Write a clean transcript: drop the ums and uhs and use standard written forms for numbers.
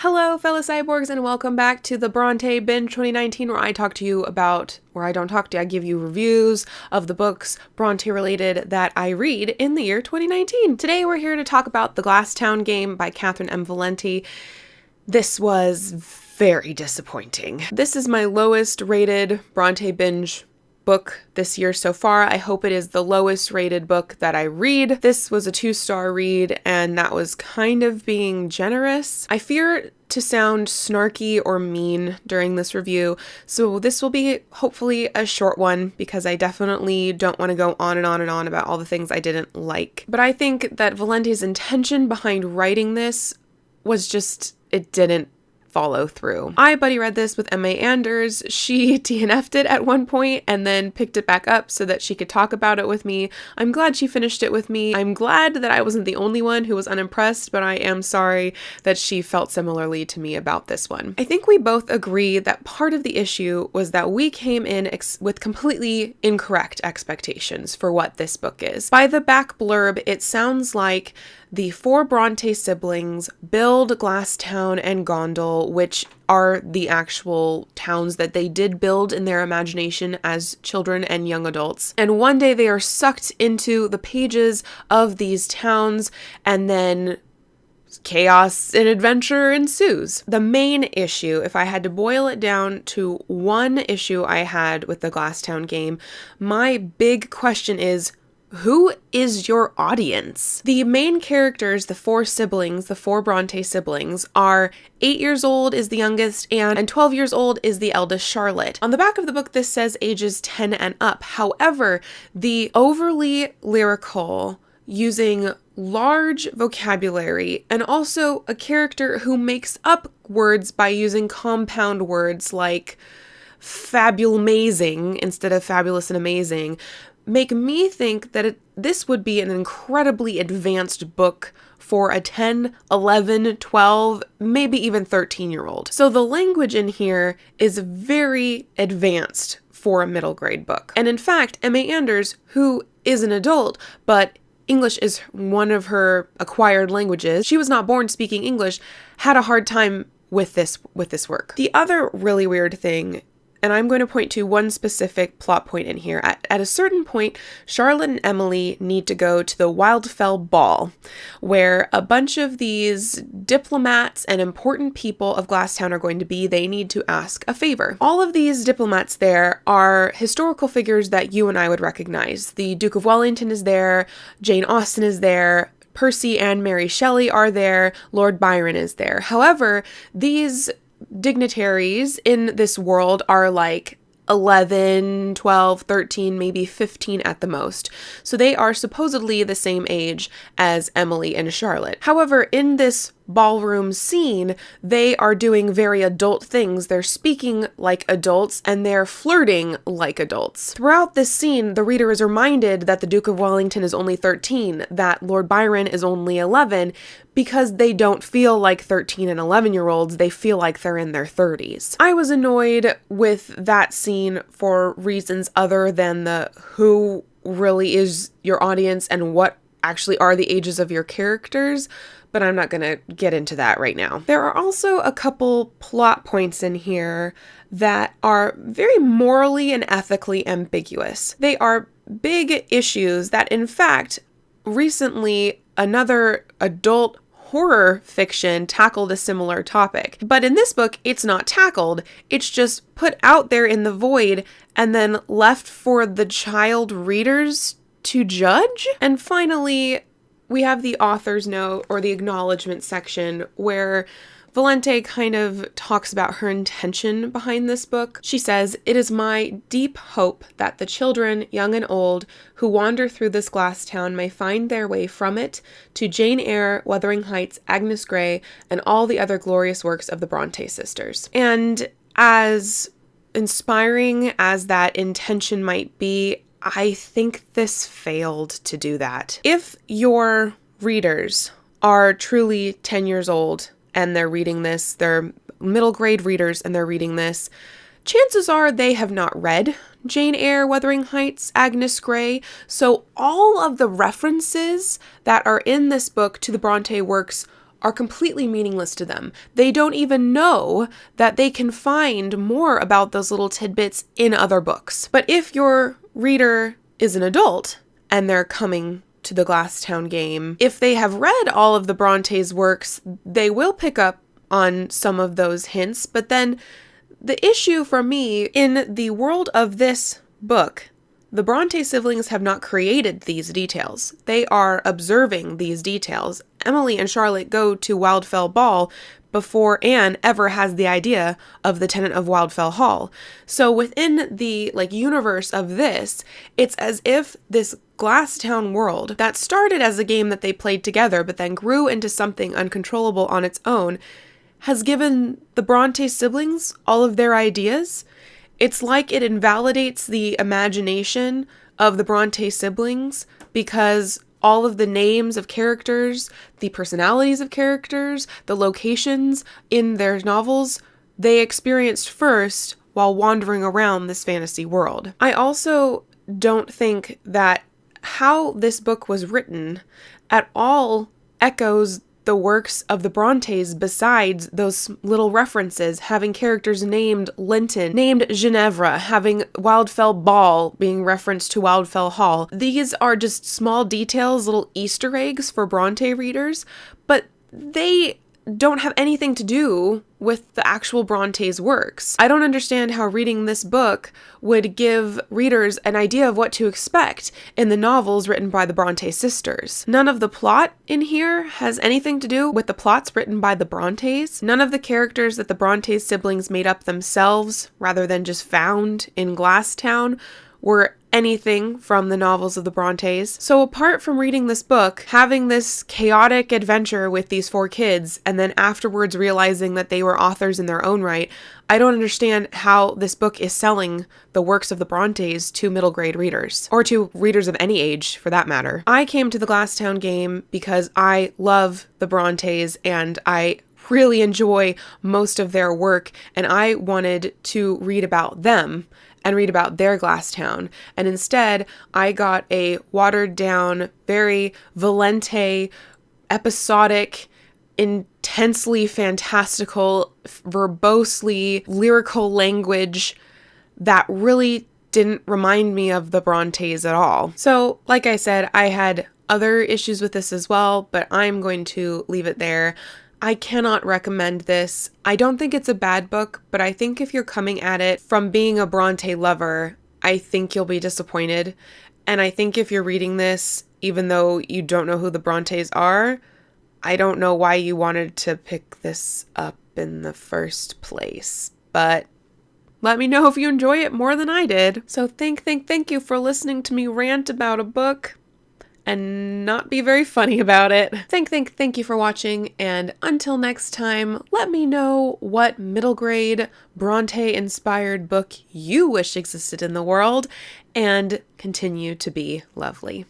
Hello, fellow cyborgs, and welcome back to the Bronte Binge 2019, where I talk to you about, I give you reviews of the books Bronte related that I read in the year 2019. Today, we're here to talk about The Glass Town Game by Catherine M. Valenti. This was very disappointing. This is my lowest rated Bronte Binge book this year so far. I hope it is the lowest rated book that I read. This was a 2-star read, and that was kind of being generous. I fear to sound snarky or mean during this review, so this will be hopefully a short one because I definitely don't want to go on and on and on about all the things I didn't like. But I think that Valenti's intention behind writing this was just, it didn't follow through. I buddy read this with M.A. Anders. She DNF'd it at one point and then picked it back up so that she could talk about it with me. I'm glad she finished it with me. I'm glad that I wasn't the only one who was unimpressed, but I am sorry that she felt similarly to me about this one. I think we both agree that part of the issue was that we came in with completely incorrect expectations for what this book is. By the back blurb, it sounds like the 4 Bronte siblings build Glasstown and Gondel, which are the actual towns that they did build in their imagination as children and young adults. And one day they are sucked into the pages of these towns, and then chaos and adventure ensues. The main issue, if I had to boil it down to one issue I had with the Glasstown game, my big question is, who is your audience? The main characters, the 4 siblings, the 4 Bronte siblings, are 8 years old is the youngest, and 12 years old is the eldest, Charlotte. On the back of the book, this says ages 10 and up. However, the overly lyrical, using large vocabulary, and also a character who makes up words by using compound words like fabulmazing instead of fabulous and amazing, make me think that this would be an incredibly advanced book for a 10, 11, 12, maybe even 13-year-old. So the language in here is very advanced for a middle grade book. And in fact, M.A. Anders, who is an adult, but English is one of her acquired languages, she was not born speaking English, had a hard time with this work. The other really weird thing, and I'm going to point to one specific plot point in here. At a certain point, Charlotte and Emily need to go to the Wildfell Ball, where a bunch of these diplomats and important people of Glasstown are going to be. They need to ask a favor. All of these diplomats there are historical figures that you and I would recognize. The Duke of Wellington is there, Jane Austen is there, Percy and Mary Shelley are there, Lord Byron is there. However, these dignitaries in this world are like 11, 12, 13, maybe 15 at the most. So they are supposedly the same age as Emily and Charlotte. However, in this ballroom scene, they are doing very adult things. They're speaking like adults and they're flirting like adults. Throughout this scene, the reader is reminded that the Duke of Wellington is only 13, that Lord Byron is only 11, because they don't feel like 13 and 11-year-olds, they feel like they're in their 30s. I was annoyed with that scene for reasons other than the who really is your audience and what actually are the ages of your characters, but I'm not going to get into that right now. There are also a couple plot points in here that are very morally and ethically ambiguous. They are big issues that, in fact, recently another adult horror fiction tackled a similar topic. But in this book, it's not tackled. It's just put out there in the void and then left for the child readers to judge. And finally, we have the author's note, or the acknowledgement section, where Valenti kind of talks about her intention behind this book. She says, "It is my deep hope that the children, young and old, who wander through this glass town may find their way from it to Jane Eyre, Wuthering Heights, Agnes Grey, and all the other glorious works of the Bronte sisters." And as inspiring as that intention might be, I think this failed to do that. If your readers are truly 10 years old and they're reading this, they're middle grade readers and they're reading this, chances are they have not read Jane Eyre, Wuthering Heights, Agnes Grey. So all of the references that are in this book to the Bronte works are completely meaningless to them. They don't even know that they can find more about those little tidbits in other books. But if your reader is an adult and they're coming to the Glasstown game, if they have read all of the Bronte's works, they will pick up on some of those hints. But then the issue for me, in the world of this book, the Bronte siblings have not created these details. They are observing these details. Emily and Charlotte go to Wildfell Ball before Anne ever has the idea of the tenant of Wildfell Hall. So within the universe of this, it's as if this Glasstown world that started as a game that they played together but then grew into something uncontrollable on its own has given the Bronte siblings all of their ideas. It's like it invalidates the imagination of the Bronte siblings because all of the names of characters, the personalities of characters, the locations in their novels, they experienced first while wandering around this fantasy world. I also don't think that how this book was written at all echoes the works of the Brontes, besides those little references, having characters named Linton, named Ginevra, having Wildfell Ball being referenced to Wildfell Hall. These are just small details, little Easter eggs for Bronte readers, but they don't have anything to do with the actual Bronte's works. I don't understand how reading this book would give readers an idea of what to expect in the novels written by the Bronte sisters. None of the plot in here has anything to do with the plots written by the Brontes. None of the characters that the Bronte siblings made up themselves, rather than just found in Glasstown, were anything from the novels of the Brontes. So apart from reading this book, having this chaotic adventure with these four kids, and then afterwards realizing that they were authors in their own right, I don't understand how this book is selling the works of the Brontes to middle grade readers, or to readers of any age for that matter. I came to the Glasstown game because I love the Brontes and I really enjoy most of their work, and I wanted to read about them and read about their Glasstown. And instead, I got a watered down, very Valente, episodic, intensely fantastical, verbosely lyrical language that really didn't remind me of the Brontes at all. So, like I said, I had other issues with this as well, but I'm going to leave it there. I cannot recommend this. I don't think it's a bad book, but I think if you're coming at it from being a Bronte lover, I think you'll be disappointed. And I think if you're reading this, even though you don't know who the Brontes are, I don't know why you wanted to pick this up in the first place. But let me know if you enjoy it more than I did. So thank you for listening to me rant about a book and not be very funny about it. Thank you for watching, and until next time, let me know what middle grade Bronte inspired book you wish existed in the world, and continue to be lovely.